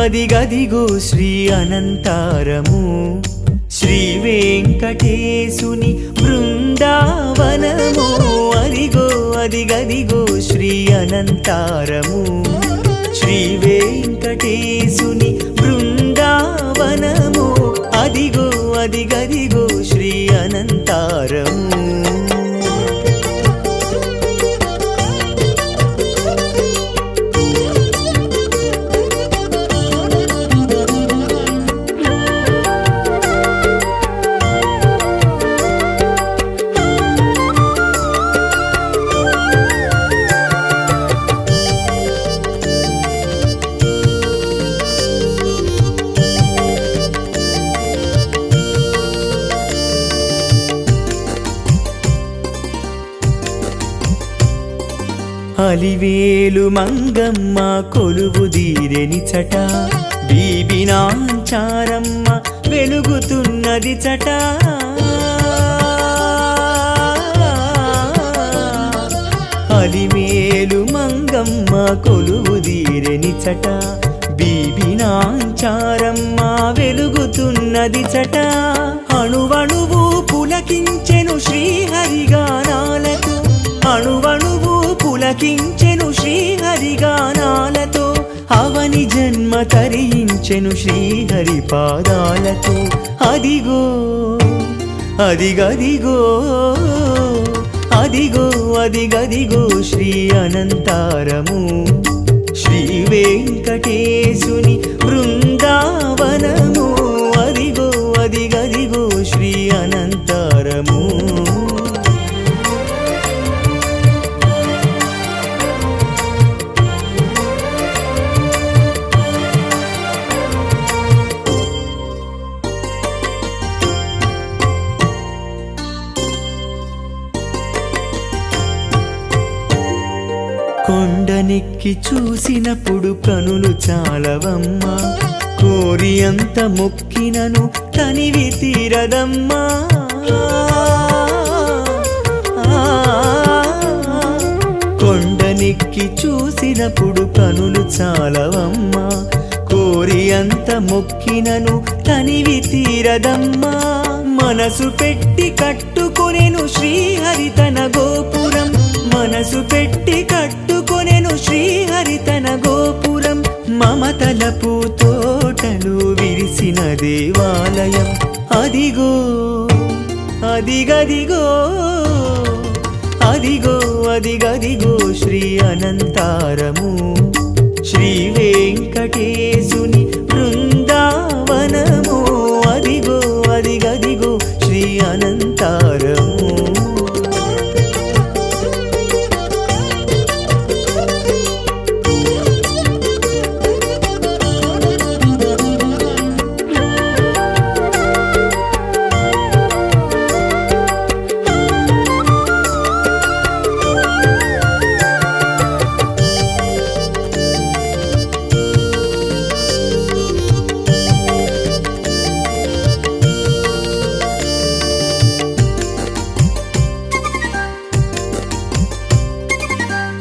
అదిగదిగో శ్రీ అనంతారము శ్రీ వెంకటేశుని బృందావనము అదిగో అదిగదిగో శ్రీ అనంతారము శ్రీ వెంకటేశుని బృందావనము అదిగో అదిగదిగో శ్రీ అనంతారము అలివేలు మంగమ్మ కొలువుదీరెని చట బీబినాంచారమ్మ వెలుగుతున్నది చట అలివేలు మంగమ్మ కొలువుదీరెని చట బీబినాంచారమ్మ వెలుగుతున్నది చట అణువణువు పులకించెను శ్రీహరిగానాలతో అణువణువు పులకించెను శ్రీహరిగానాలతో అవని జన్మ తరించెను శ్రీహరి పాదాలతో అదిగో అదిగదిగో అదిగో అదిగదిగో శ్రీ అనంతారము శ్రీ వెంకటేశుని బృందావనము అదిగో అదిగదిగో శ్రీ అనంతారము కొండనెక్కి చూసినప్పుడు కనులు చాలవమ్మా కోరి అంత మొక్కినను తనివి తీరదమ్మా కొండనెక్కి చూసినప్పుడు కనులు చాలవమ్మా కోరి అంత మొక్కినను తనివి తీరదమ్మా మనసు పెట్టి కట్టుకొనెను శ్రీహరి తన గోపురం మనసు పెట్టి కట్టుకొనెను శ్రీహరి తన గోపురం మమతలపు తోటలు విరిసిన దేవాలయం అదిగో అదిగదిగో అదిగో అదిగదిగో శ్రీ అనంతారము శ్రీ వెంకటేశుని బృందావనము అదిగో అదిగదిగో శ్రీ అనంతారము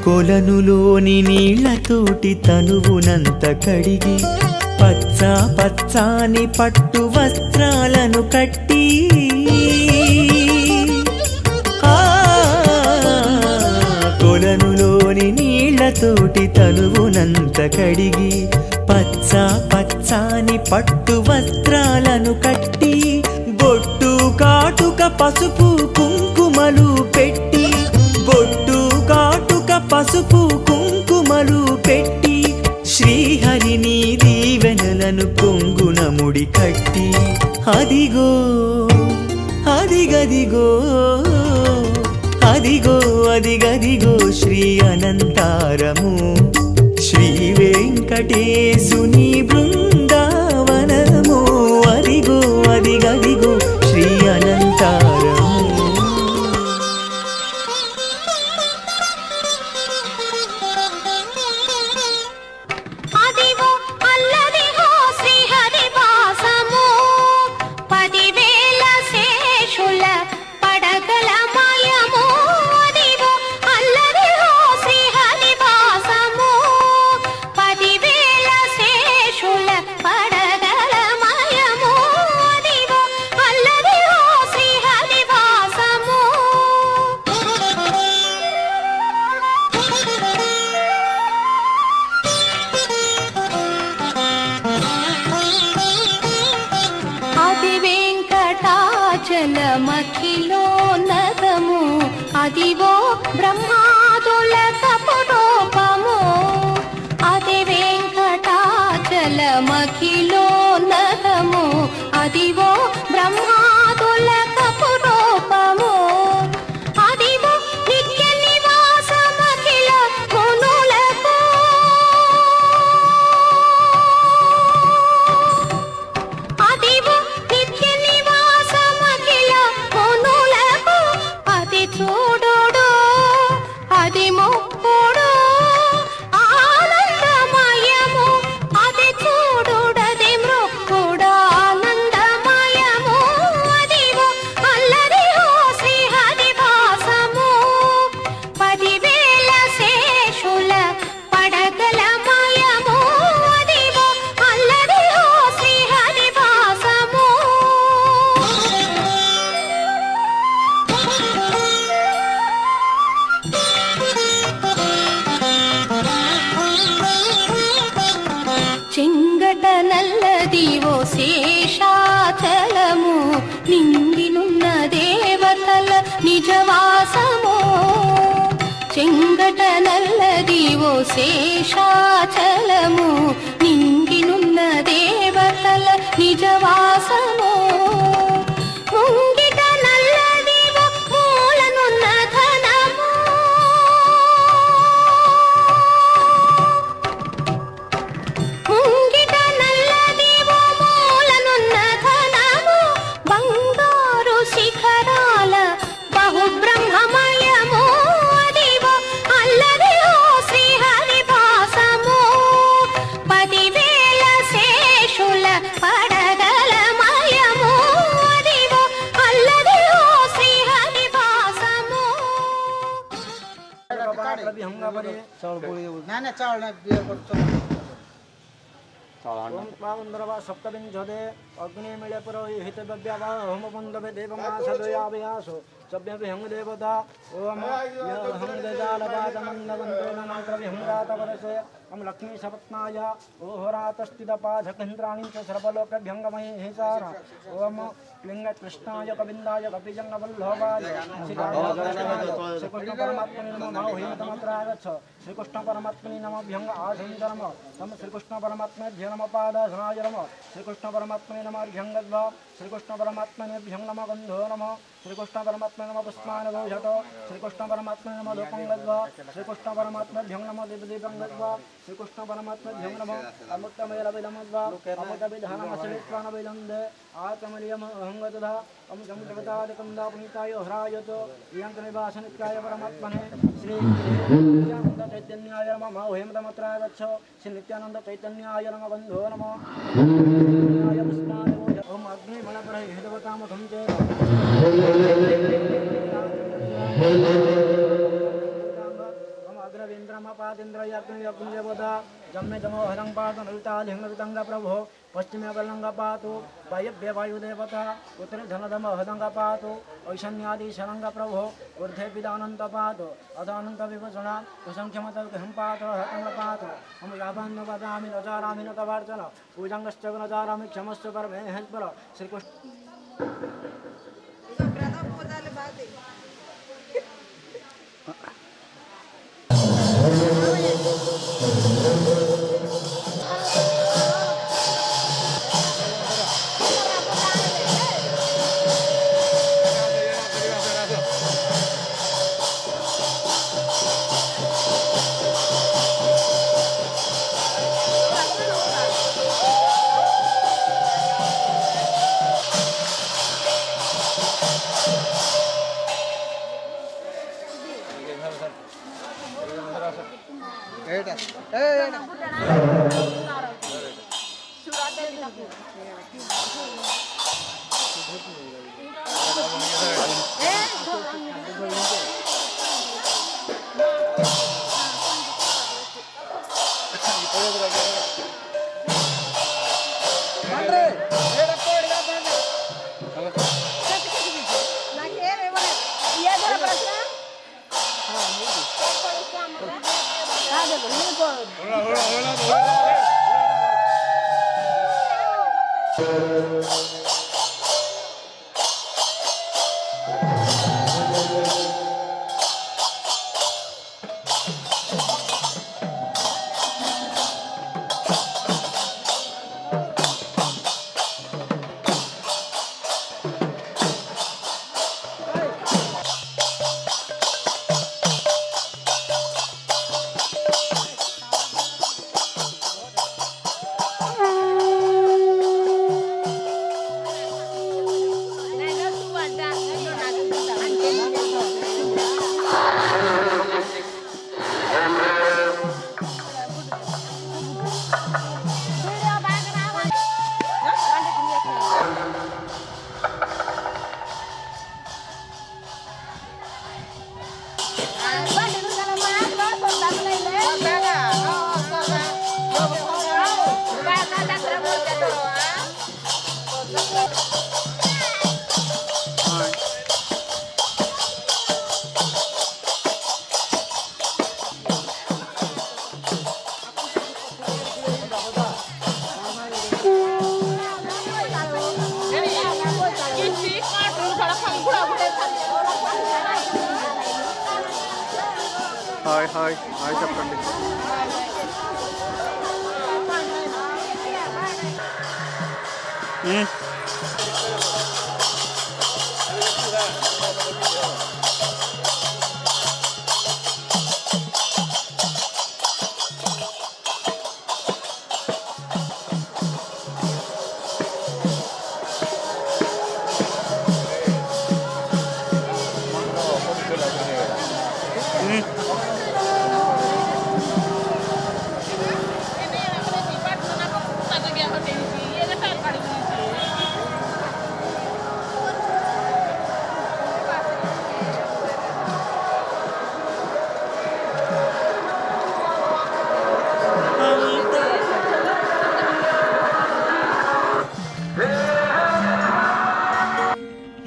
కొలనులోని నీళ్లతోటి తనువునంత కడిగి పచ్చ పచ్చాని పట్టు వస్త్రాలను కట్టి కొలనులోని నీళ్లతోటి తనువునంత కడిగి పచ్చ పచ్చాని పట్టు వస్త్రాలను కట్టి బొట్టు కాటుక పసుపు కుంకుమలు పెట్టి బొట్టు కాటుక పసుపు కుంకుమలు పెట్టి శ్రీహరిని దీవెనలను కొంగున ముడి కట్టి అదిగో అదిగదిగో అదిగో అదిగదిగో శ్రీ అనంతారము శ్రీ వెంకటేశుని బృందావనము అదిగో అదిగదిగో శ్రీ అనంతారము శేషుల చలమఖిలోన్నతము అదివో బ్రహ్మాదులకు రూపము అది వెంకటాచలమఖిలోన్నతము అదివో బ్రహ్మాదులకు రూపము అదివో నిత్య నివాసమఖిల మునులకు అదివో నిత్య నివాసమఖిల మునులకు అది చూడుడు అది మొక్కుడు ఆనందమయము అది చూడుడది మొక్కుడు ఆనందమయము అదివో అల్లరి ఓ శ్రీహరివాసము 10,000 శేషుల పడగలమయము అదివో అల్లరి ఓ శ్రీహరివాసము చెంగట నల్లదివో శేషాచలము నిండినున్న దేవతల నిజవాసము చెంగట నల్లదివో శేషాచలము నిండినున్న దేవతల నిజవాసము ముంగిట నల్లదివో మూలనున్న ధనము ముంగిట నల్లదివో మూలనున్న ధనము బంగారు శిఖరాల బహుబ్రహ్మమయము అదివో అల్లరి ఓ శ్రీహరివాసము 10,000 శేషుల పడగలమయము అదివో అల్లరి ఓ శ్రీహరివాసము सप्तविंशदे अग्निमीळे पुरोहितव्यवा होमपुंडवे देवमासदयावयासु सभ्यविहंग देवता ओम यहंग जालपादमन्दवन्तो नमाग्रविहंगातवरसे हम लक्ष्मी सपत्नाय ओहोरातस्थितपाधकेन्द्राणि च सर्वलोकभ्यङ्गमये हिसार ओम लिङ्गकृष्णाय कविन्दाय कपिजङ्गवल्लभाय श्रीकृष्ण परमात्मने नमः हेमतमत्र आगच्छ श्रीकृष्ण परमात्मने नमः भ्यङ्ग आसन्दरम तम श्रीकृष्ण परमात्मने नमः पादधनाय नमः श्रीकृष्ण परमात्मने नमः भ्यङ्गद्वा श्रीकृष्ण परमात्मने भ्यङ्ग नमः गन्धो नमः श्रीकृष्ण परमात्मने नमः पुष्पानगौषट श्रीकृष्ण परमात्मने नमः लोपङ्गद्वा श्रीकृष्ण परमात्मने भ्यङ्ग नमः देवदेवङ्गद्वा श्रीकृष्ण परमात्मने भ्यङ्ग नमः अमृतमयलविलमद्वा अमृतविधानमसलित्वानविलन्दे आत्मलियम अहङ्गतधा अम जगतादिकन्दापुनीताय हरायतो इयङ्कनिवासनित्याय परमात्मने श्री नित्यानन्द चैतन्याय नमः हेमतमत्राय गच्छ श्री नित्यानन्द चैतन्याय नमः बन्धो नमः चैतन्याय पुष्पानगौषट ओम अग्निमणपरहि हितवतामधं च अग्रवेन्द्रमपातेन्द्रयज्ञयज्ञदेवता जम्मे जमो हरं पातु नलितालिङ्गवितङ्ग प्रभो पश्चिमे कलङ्ग पातु वायव्ये वायुदेवता उत्तरे धनदम हदङ्ग पातु ऐशन्यादि शरङ्ग प्रभो ऊर्ध्वे विदानन्त पातु अदानन्त विभूषणा कुसङ्ख्यमतगृहं पातु हतङ्ग पातु हम यावन्न वदामि न जानामि न तवार्चन पूजाङ्गश्च न जानामि क्षमश्च परमे हेल्पर श्रीकृष्ण హాయ్ హాయ్ చెప్పండి.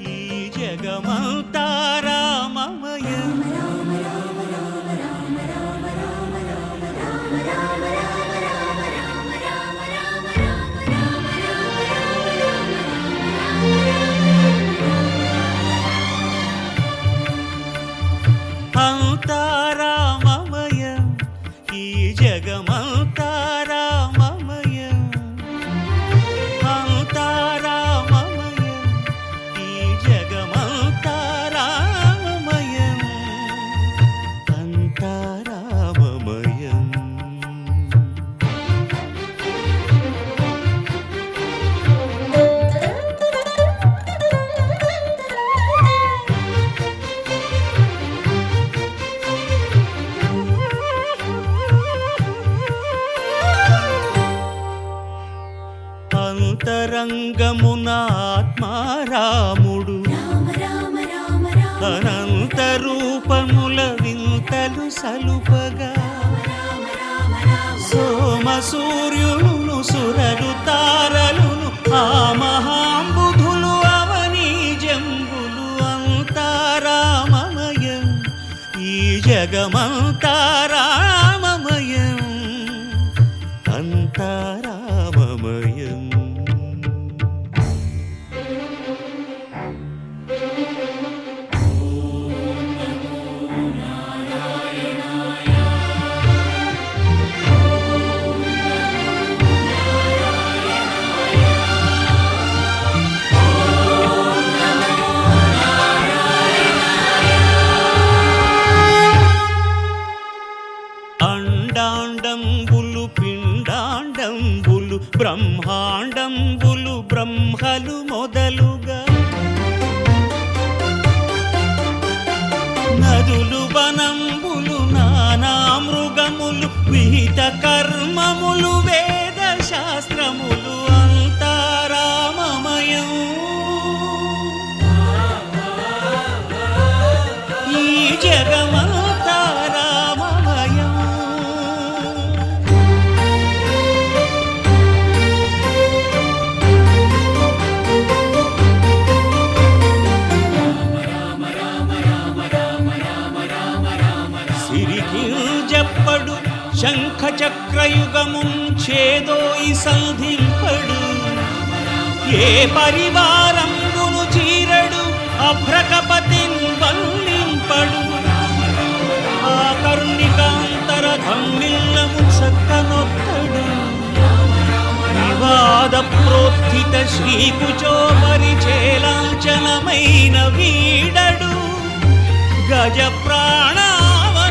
ఈ జగమంతా రామమయం అంతా రామమయం ఈ జగమంతా రామమయం అంతా రామమయం ఈ జగమంతా రామమయం అంతా రామమయం అంతరంగమున ఆత్మారాముడు అనంత రూపముల వింతలు సలుపగా సోమ సూర్యులను సురలు తారలును ఆ మహాంబుధులు అవనీ జంబులు అంతారామమయం ఈ జగమంతా రామమయం అంతారామమయం అండాండంబులు పిండాండంబులు బ్రహ్మాండంబులు బ్రహ్మలు మొదలుగా నదులు వనంబులు నానా మృగములు విహిత కర్మములు వేద శాస్త్రములు అంతారామమయం ఈ జగమంతా రామమయం సిరికింజప్పడు శంఖ చక్రయుగముంచేదోయి సంధింపడు ఏ పరివారంబును చీరడు అభ్రకపతిన్ వల్లింపడు ఆ కర్ణికాంతర ధమ్మిల్లము చక్కనొత్తడు వివాద ప్రోత్థిత శ్రీకుచో పరిచేలాంచనమైన వీడడు గజ ప్రాణావనోత్సాహి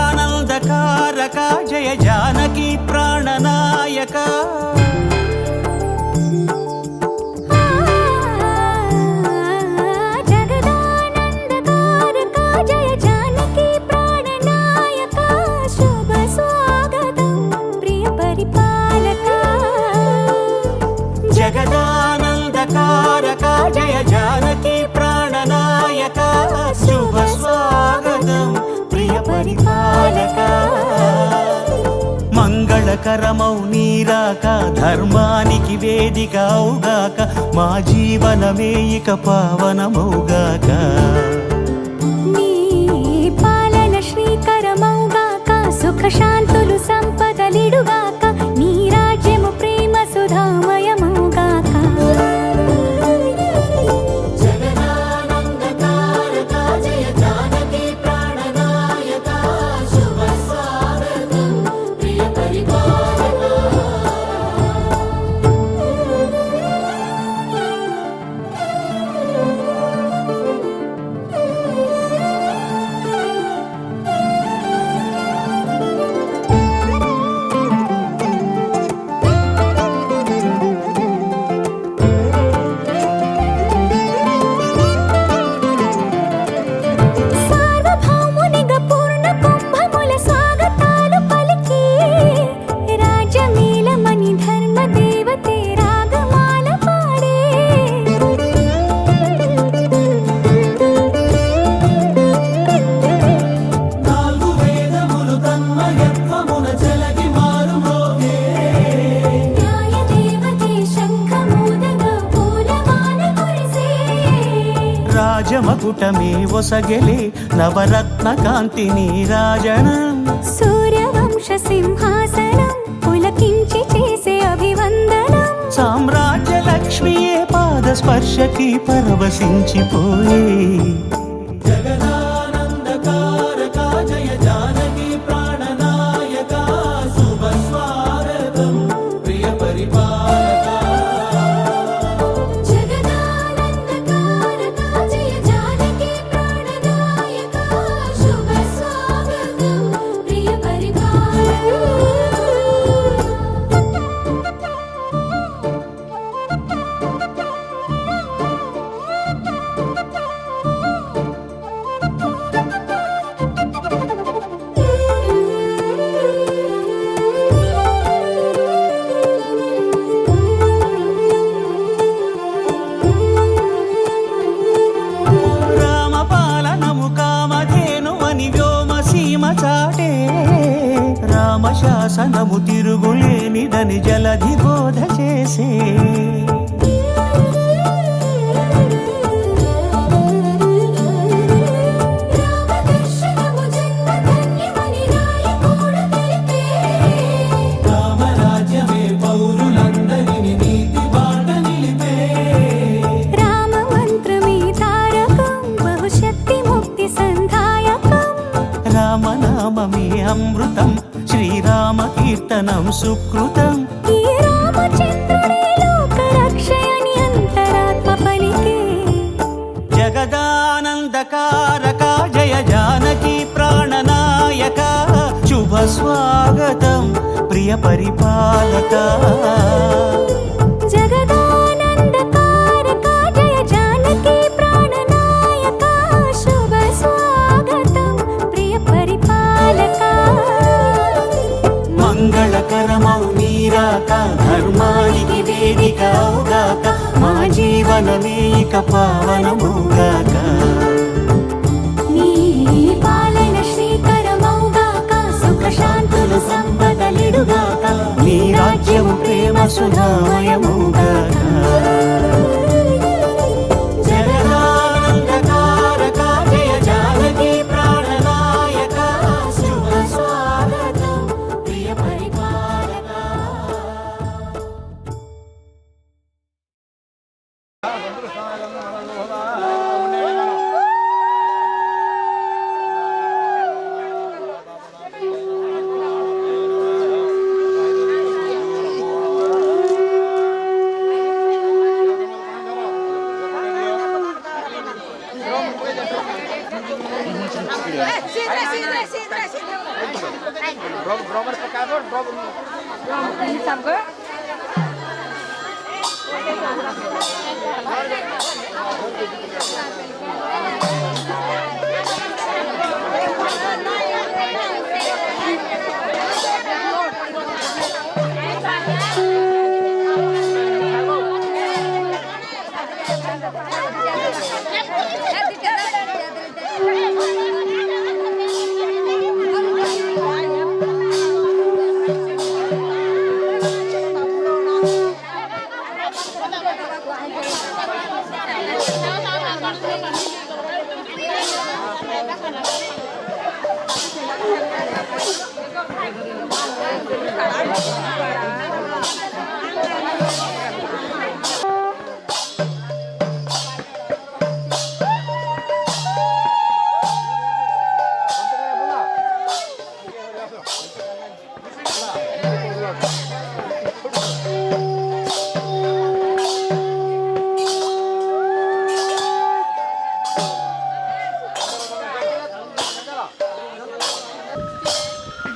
జగదానందకారక జయ జానకి ప్రాణనాయక జగదానందకారక జయ జానకి ప్రాణనాయక శుభ స్వాగతం ప్రియ పరిపాలక జగదానందకారక జయ జానకి ప్రాణనాయక శుభ స్వాగతం ప్రియ పరిపాలక మంగళకరమౌ నీరాక ధర్మానికి వేదిక అవుగాక మా జీవనమే ఇక పావనమౌగాక నీ పాలన శ్రీకరమౌగాక సుఖ శాంతులు సంపదలిడుగాక నీ రాజ్యము ప్రేమ సుధామయమౌగాక రాజమకుటమే ఒసగెలే నవరత్న కాంతి నీరాజనం సూర్యవంశ సింహాసనం పులకించి చేసే అభివందనం సామ్రాజ్య లక్ష్మియే పాద స్పర్శకి పరవశించిపోయే జగదానందకారక జయ జానకి ప్రాణనాయక శుభ స్వాగతం ప్రియ పరిపాలక చాటే రామశాసనము తిరుగులేనిదని జలధి బోధ చేసే రామరాజ్యమే పౌరులందరిని నీతి బాట నిలిపే రామ మంత్రమే తారకం బహుశక్తి ముక్తి సంధాయకం రామనామమే అమృతం శ్రీరామ కీర్తనం సుకృతం ఈ రామచంద్రుడే లోక రక్షయని అంతరాత్మ పలికే జగదానందకారక జయ జానకి ప్రాణనాయక శుభ స్వాగతం ప్రియ పరిపాలక జగదానందకారక జయ జానకి ప్రాణనాయక శుభ స్వాగతం ప్రియ పరిపాలక మంగళకరమౌ నీరాక ధర్మానికి వేదిక అవుగాక మా జీవనమే ఇక పావనమౌగాక నీ పాలన శ్రీకరమౌగాక సుఖ శాంతులు సంపదలిడుగాక నీ రాజ్యము ప్రేమ సుధామయమౌగాక జగదానందకారక జయ జానకి ప్రాణనాయక శుభ స్వాగతం ప్రియ పరిపాలక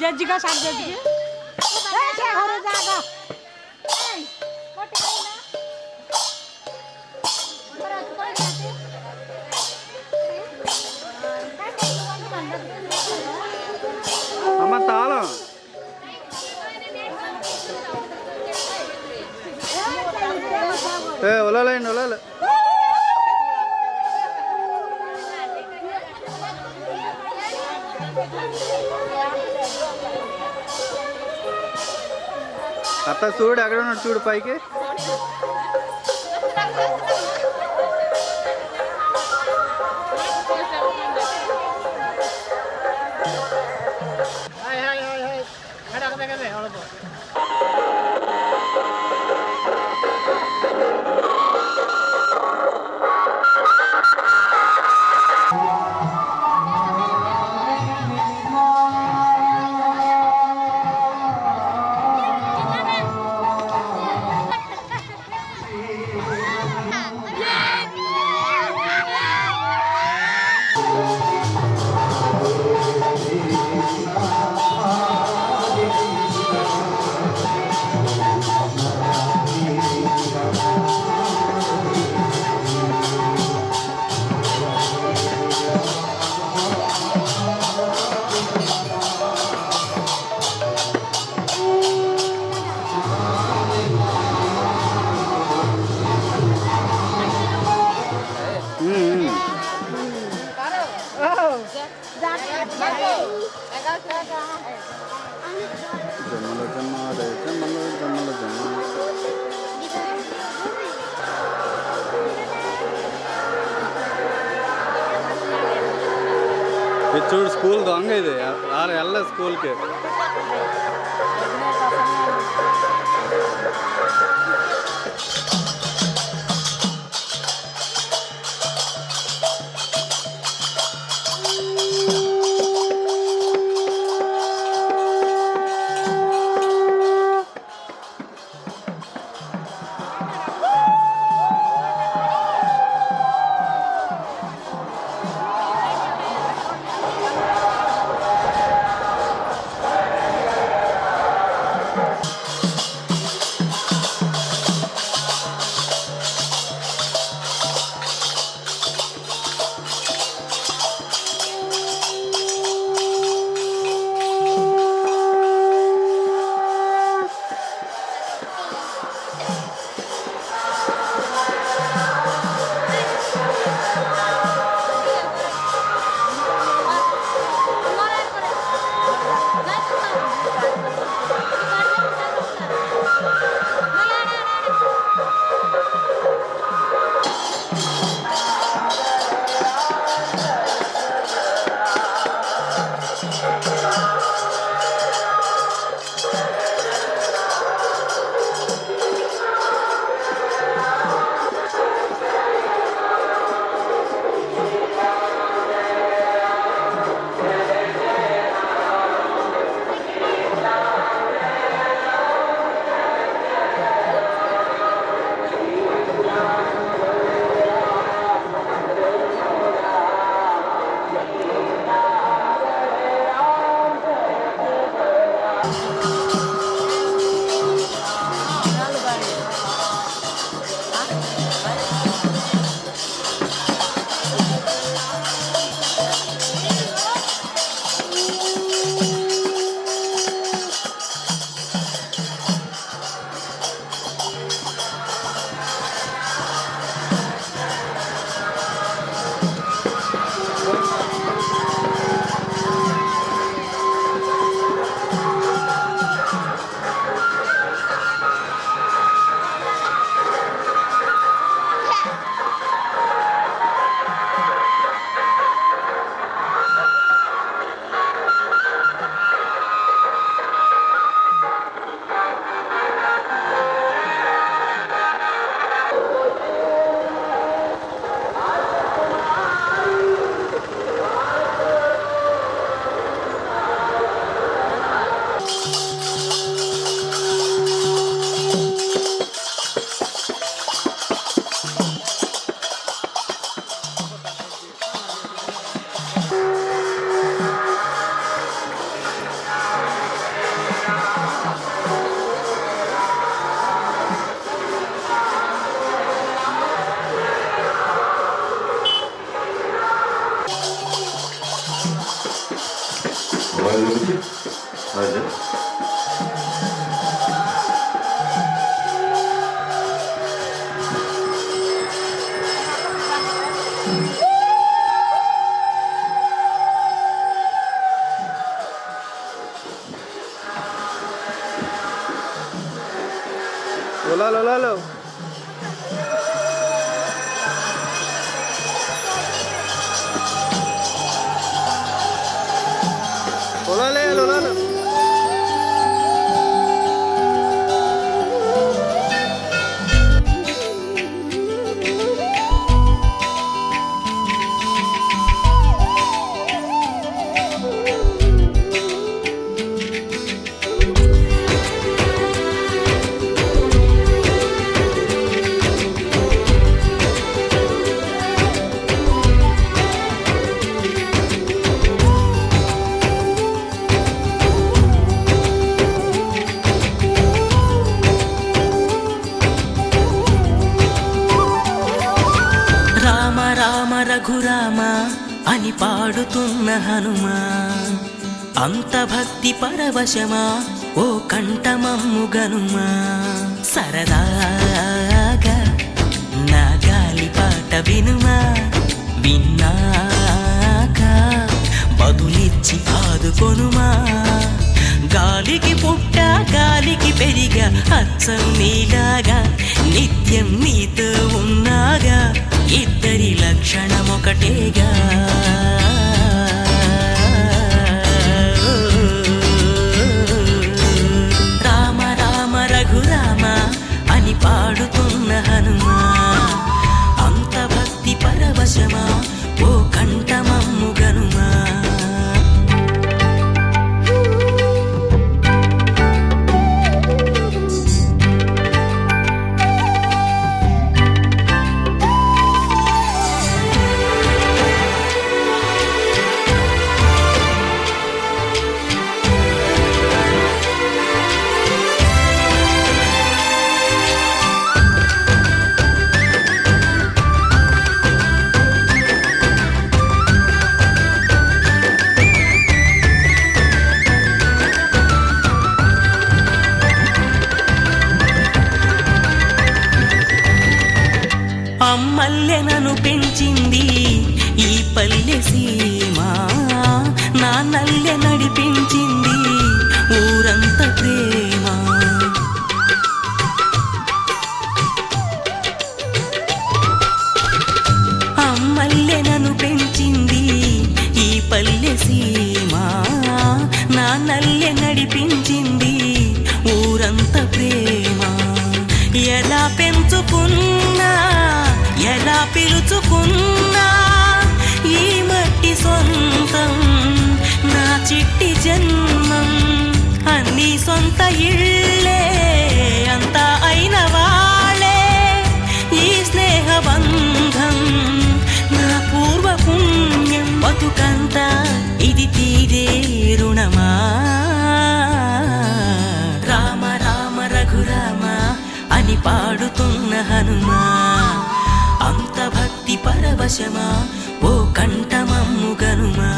जज का साथ जज के क्या हो जाएगा అమ్మ తాళం ఉలాలండి ఉలాలి అత్త చూడు ఎక్కడ ఉన్నాడు చూడు పైకి జన్మల జన్మలే జన్మల జన్మల జన్మ ఇది చూడు స్కూల్ దొంగ ఇది ఆరు వెళ్ళ స్కూల్కి ఉలాలు ఉలాలు ఉలాలే ఉలాలు రఘురామ అని పాడుతున్న హనుమా అంత భక్తి పరవశమా ఓ కంఠమమ్ము గనుమా సరదాగా నా గాలి పాట వినుమా విన్నాక బదులిచ్చి ఆదుకొనుమా గాలికి పుట్ట గాలికి పెరిగా అచ్చం నీలాగా నిత్యం నీతో ఉన్నాగా ఇద్దరి లక్షణం ఒకటేగా రామ రామ రఘురామ అని పాడుతున్న హనుమా అంత భక్తి పరవశమా ఓ కంఠమమ్ము గనుమా అమ్మల్లె నన్ను పెంచింది ఈ పల్లె సీమ నాన్నల్లె నడిపించింది ఊరంత ప్రేమ అమ్మల్లె నన్ను పెంచింది ఈ పల్లె సీమ నాన్నల్లె నడిపించింది ఊరంత ప్రేమ ఎలా పెంచుకున్నా ఎలా పిలుచుకున్నా ఈ మట్టి సొంతం నా చిట్టి జన్మం అన్ని సొంత ఇళ్ళే అంతా అయిన వాళ్ళే ఈ స్నేహ బంధం నా పూర్వ పుణ్యం బతుకంతా ఇది తీరే రుణమా రామ రామ రఘురామ అని పాడుతున్న హనుమా అంత భక్తి పరవశమా ఓ కంఠమమ్ము గనుమా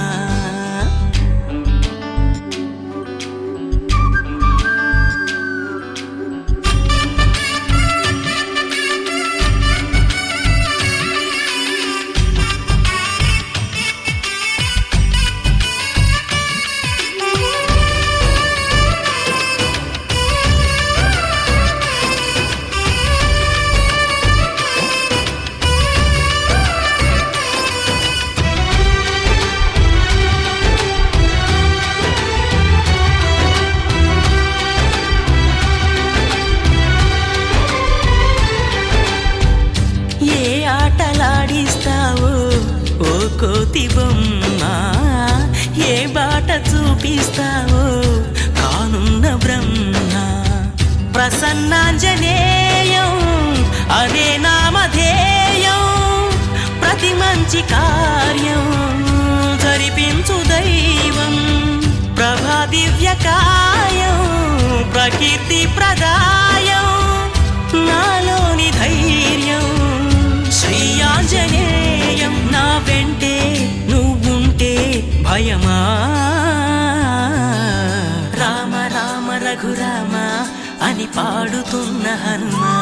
ఓ కోతి బొమ్మ ఏ బాట చూపిస్తావో కానున్న బ్రహ్మ ప్రసన్నాంజనేయం అనే నామధేయం ప్రతి మంచి కార్యం జరిపించు దైవం ప్రభా దివ్యకాయం ప్రకీర్తి ప్రదాయం నాలోని ధైర్యం శ్రీ ఆంజనేయం నా వెంటే నువ్వుంటే భయమా రామ రామ రఘురామ అని పాడుతున్న హనుమా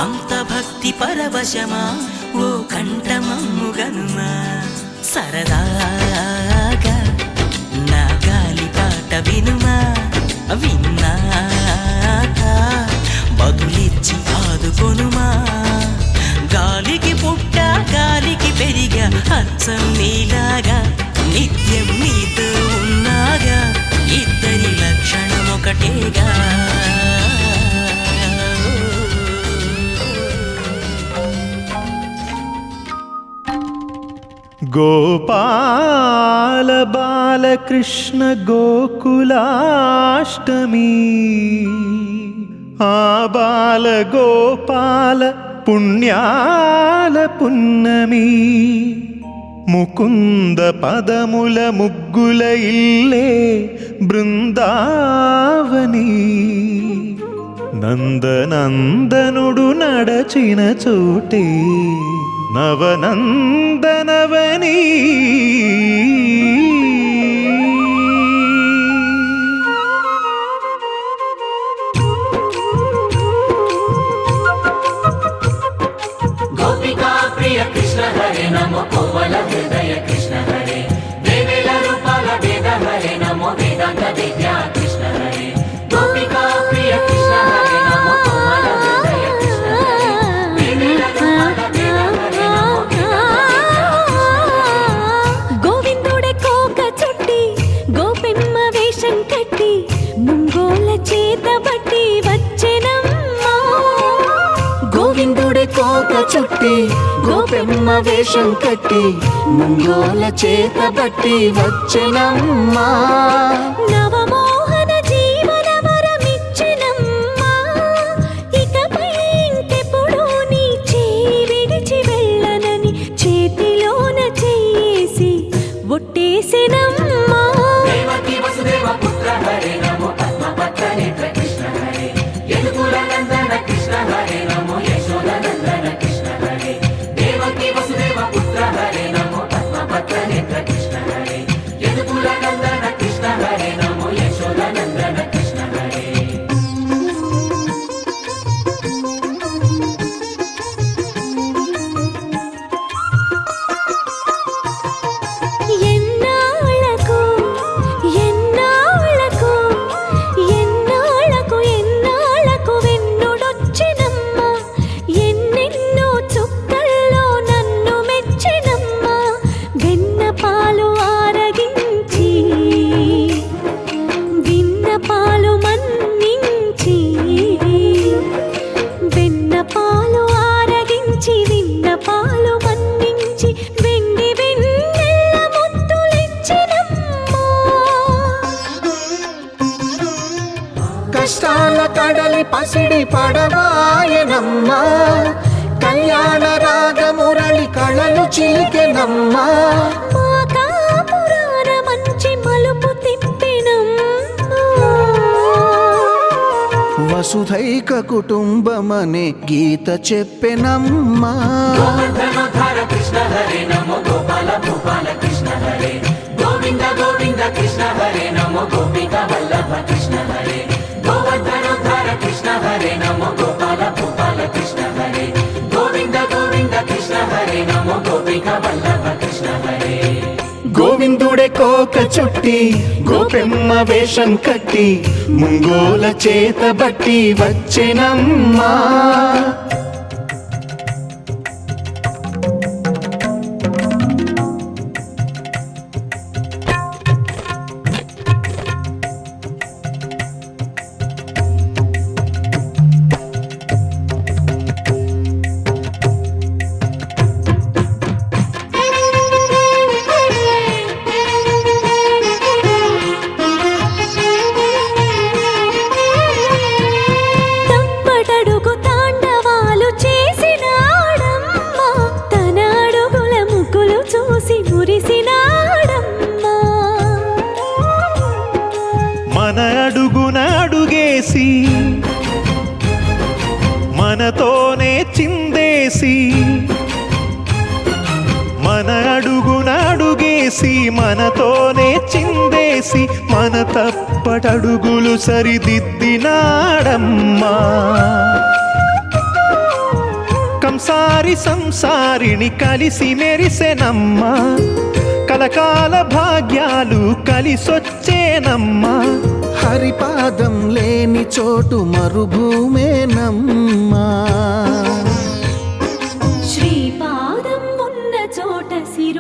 అంత భక్తి పరవశమా ఓ కంఠమమ్ము గనుమా సరదాగా నా గాలి పాట వినుమా విన్నాక బదు అచ్చం నీలాగా నిత్యం నీతో ఉన్నాగా ఇద్దరి లక్షణం ఒకటేగా గోపాల బాలకృష్ణ గోకులాష్టమి ఆ బాల గోపాల పుణ్యాల పున్నమి ముకుంద పదముల ముగ్గుల ఇల్లే బృందావని నందనందనుడు నడచిన చోటే నవనందనవని గోపికా ప్రియ కృష్ణ హరే నమో కోవల హృదయ కృష్ణ హరే దేవేల రూపాల వేద హరే నమో వేదాంత విద్యా కృష్ణ హరే గోపికా ప్రియ కృష్ణ హరే నమో కోవల హృదయ కృష్ణ హరే దేవేల రూపాల వేద హరే నమో గోవిందుడే కోక చుట్టి గోపెమ్మ వేషం కట్టి ముంగోల చేత బట్టి వచ్చెనమ్మా గోవిందుడే కోక చుట్టి గోపెమ్మ వేషం కట్టి ముంగోల చేత బట్టి వచ్చెనమ్మా నవమోహన జీవన వరమిచ్చెనమ్మా ఇకపై ఇంకెప్పుడు నీ చేయి విడిచి వెళ్ళనని చేతిలోన చేసి ఒట్టేసెనమ్మా దేవకి వసుదేవ పుత్ర హరే నమో పద్మపత్ర నేత్ర కృష్ణ హరే యదుకుల నందన కృష్ణ హరే నమో యశోద నందన కృష్ణ హరే దేవకి వసుదేవ పుత్ర హరే నమో పద్మపత్ర నేత్ర కృష్ణ హరే యదుకుల నందన కృష్ణ హరే నమో యశోద నందన కృష్ణ హరే ఎన్నాళ్ళకు ఎన్నాళ్ళకు ఎన్నాళ్ళకు ఎన్నాళ్ళకు వెన్నుడొచ్చినమ్మా ఎన్నెన్నో చుక్కల్లో నన్ను మెచ్చినమ్మా వెన్నపాలు ఆరగించి విన్నపాలు మన్నించి వెన్నపాలు ఆరగించి విన్నపాలు మన్నించి వెండి వెన్నెల్ల ముద్దులిచ్చినమ్మా కష్టాల కడలి పసిడి పడవాయనమ్మా కళ్యాణ రాగమురళి కళలు చిలికెనమ్మా మా కాపురాన మంచి మలుపు తిప్పినమ్మా వసుధైక కుటుంబమనే గీత చెప్పెనమ్మా గోవర్ధనోద్ధార కృష్ణ హరే నమో గోపాల భూపాల కృష్ణ హరే గోవింద గోవింద కృష్ణ హరే నమో గోపికా వల్లభ కృష్ణ హరే గోవర్ధనోద్ధార కృష్ణ హరే నమో గోపాల భూపాల కృష్ణ హరే గోవింద గోవింద కృష్ణ హరే నమో గోపికా వల్లభ కృష్ణ హరే గోవిందుడే కోక చుట్టి గోపెమ్మ వేషం కట్టి ముంగోల చేత బట్టి వచ్చెనమ్మా తప్పటడుగు తాండవాలు చేసినాడమ్మా తన అడుగుల ముగ్గులు చూసి మురిసినాడమ్మా మన అడుగున అడుగేసి మనతోనే చిందేసి మన అడుగున అడుగేసి మనతోనే చిందేసి మన తప్పటడుగులు సరిదిద్దినాడమ్మా కంసారి సంసారిని కలిసి మెరిసెనమ్మా కలకాల భాగ్యాలు కలిసొచ్చేనమ్మా హరిపాదం లేని చోటు మరుభూమేనమ్మా శ్రీపాదం ఉన్న చోట సిరు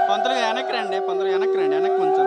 పంతులు వెనక్కి రండి, పంతులు వెనక్కి రండి, వెనక్కి కొంచెం.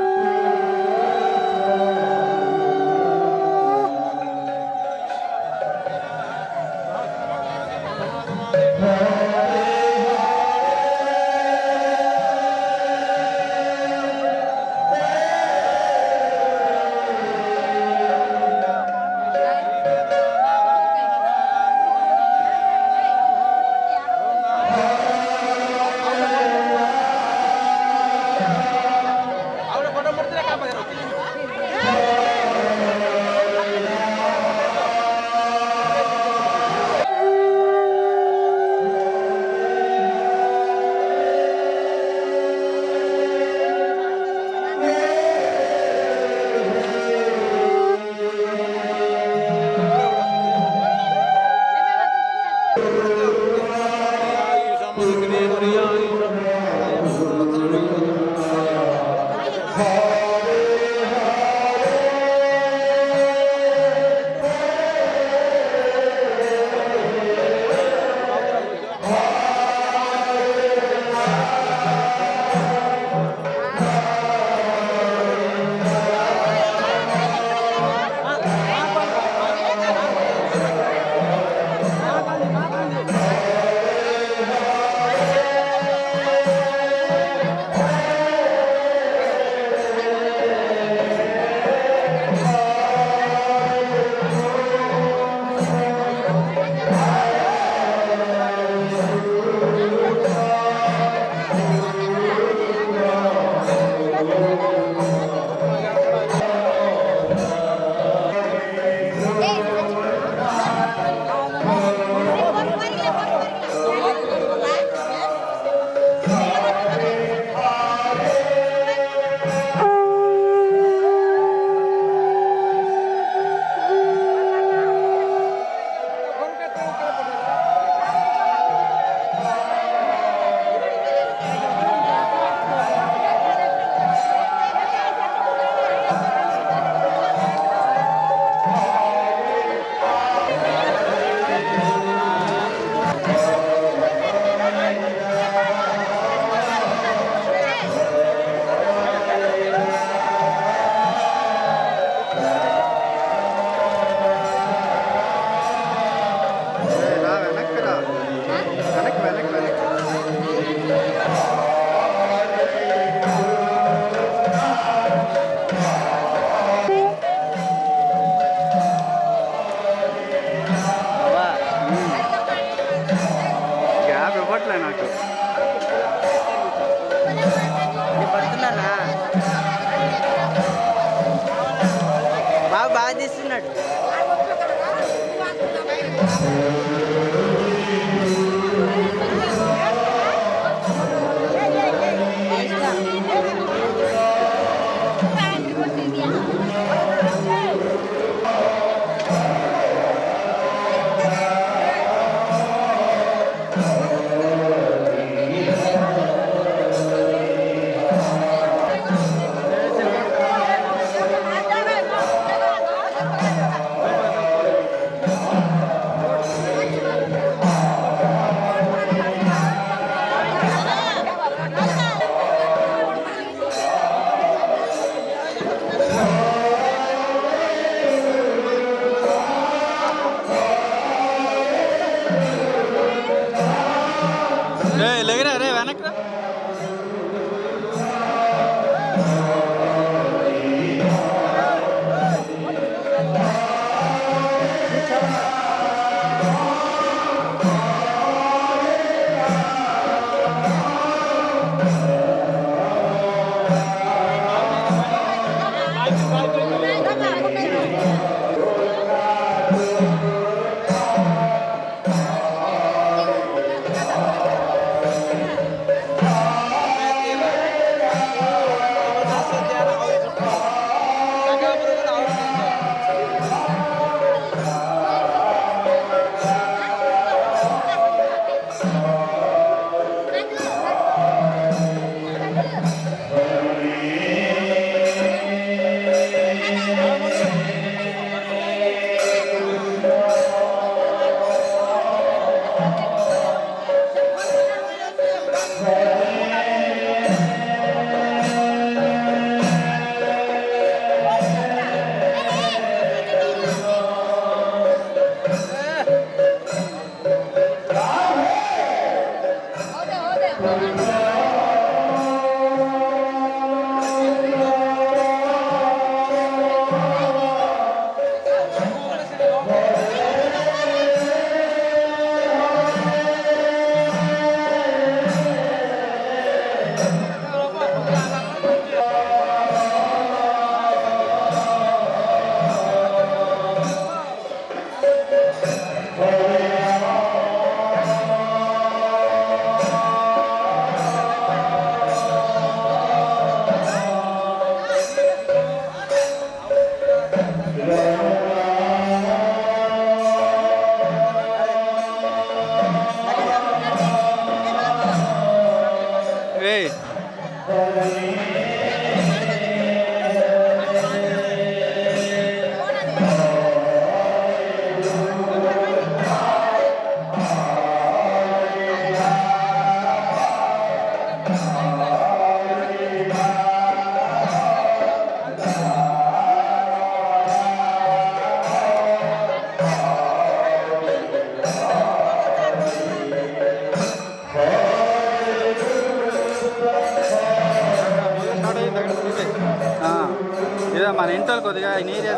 మన ఇంట్లో కొద్దిగా నీరు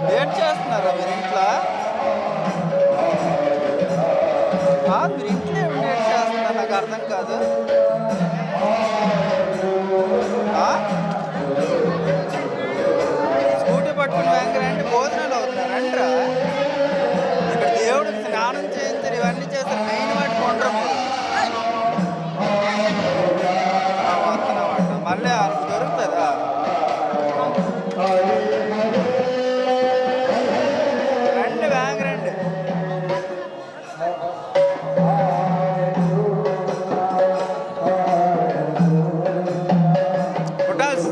వెయిట్ చేస్తున్నారా మీరు ఇంట్లో? మీరు ఇంట్లో వెయిట్ చేస్తున్నారు, నాకు అర్థం కాదు. స్కూటీ పట్టుకుని వెంకరంటే భోజనాలు అవుతున్నారు అంటారా? ఇక్కడ దేవుడికి స్నానం చేయించారు, ఇవన్నీ చేస్తారు, మెయిన్ వాటి కొండరు మీరు వస్తున్నమాట. మళ్ళీ వాళ్ళకి దొరుకుతుందా? రండి బ్యాంక్ రండి. హోటల్స్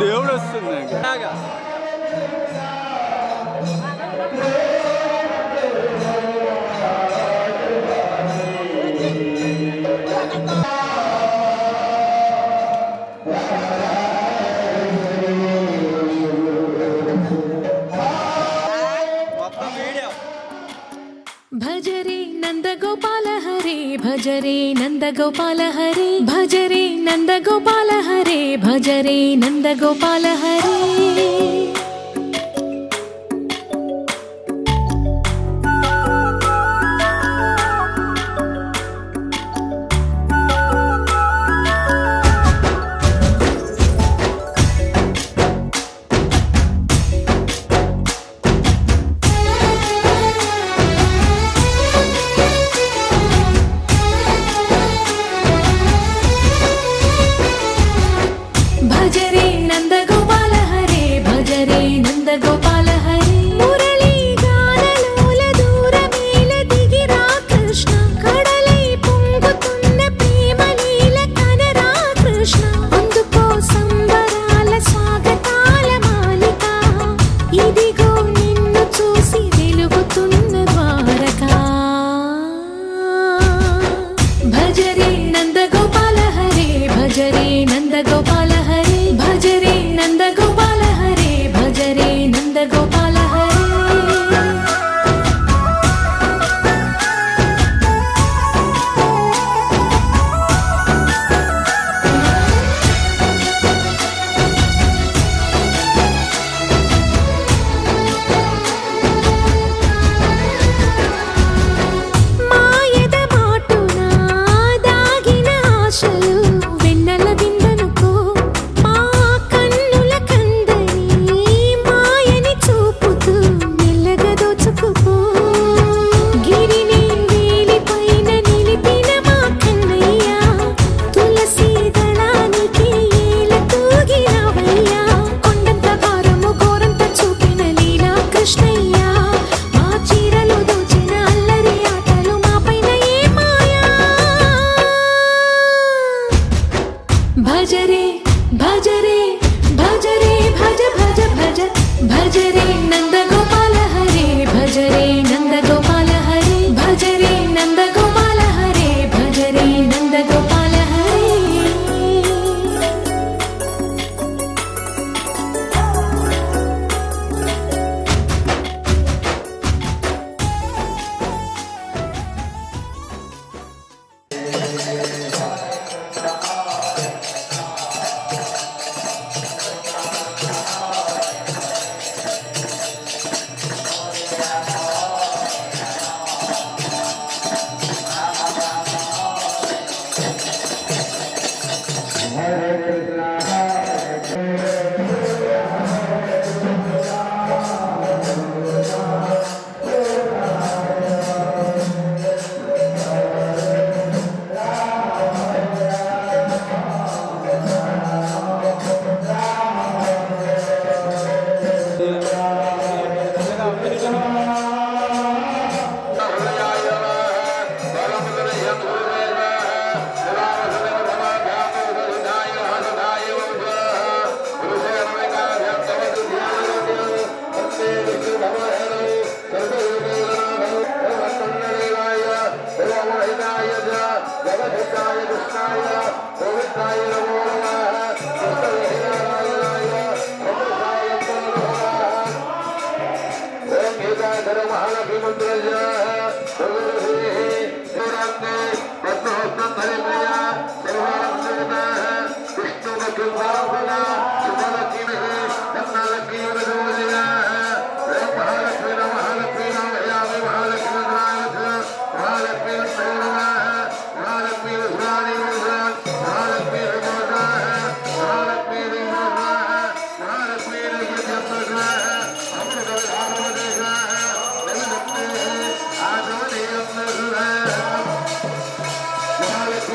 దేవుడు వస్తుంది భజరే నందగోపాల హరే భజరే నందగోపాల హరే భజరే నందగోపాల హరే భజరే నందగోపాల హరే భజరే నందగోపాల హరే భజరే నందగోపాల హరే మురళీ గానలోల దూరమేల దిగిరా కృష్ణ కడలై పొంగుతున్న ప్రేమ లీల కనరా కృష్ణ అందుకో సంబరాల స్వాగతాల మాలిక ఇదిగో నిన్ను చూసి వెలుగుతున్న ద్వారకా భజరే నందగోపాల హరే భజరే నందగోపాల హరే భజరే నందగోపాల హరే భజరే నందగోపాల హరే మాయద మాటున దాగిన ఆశలు వెన్నెల విందనుకో మా కన్నుల కందని మాయని చూపుతూ మెల్లగా దోచుకుపో గిరిని వేలిపైన నిలిపిన మా కన్నయ్య తులసి దళానికి ఏల తూగినవయ్యా కొండంత భారము ఘోరంత చూపిన లీలా కృష్ణయ్య మా చీరలు దోచిన అల్లరి ఆటలు మాపైన ఏ మాయా భజరే భజరే భజరే భజ భజ భజ భజరే నందగోపాల హరే భజరే నందగోపాల హరే భజరే నందగోపాల హరే భజరే నందగోపాల హరే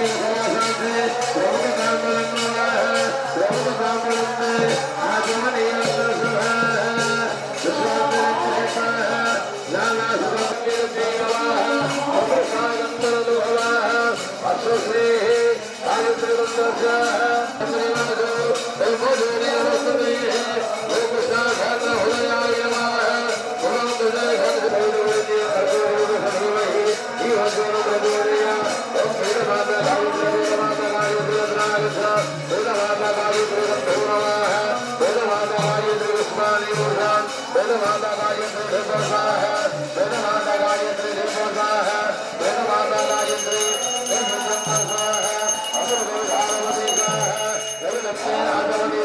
Hare Garuda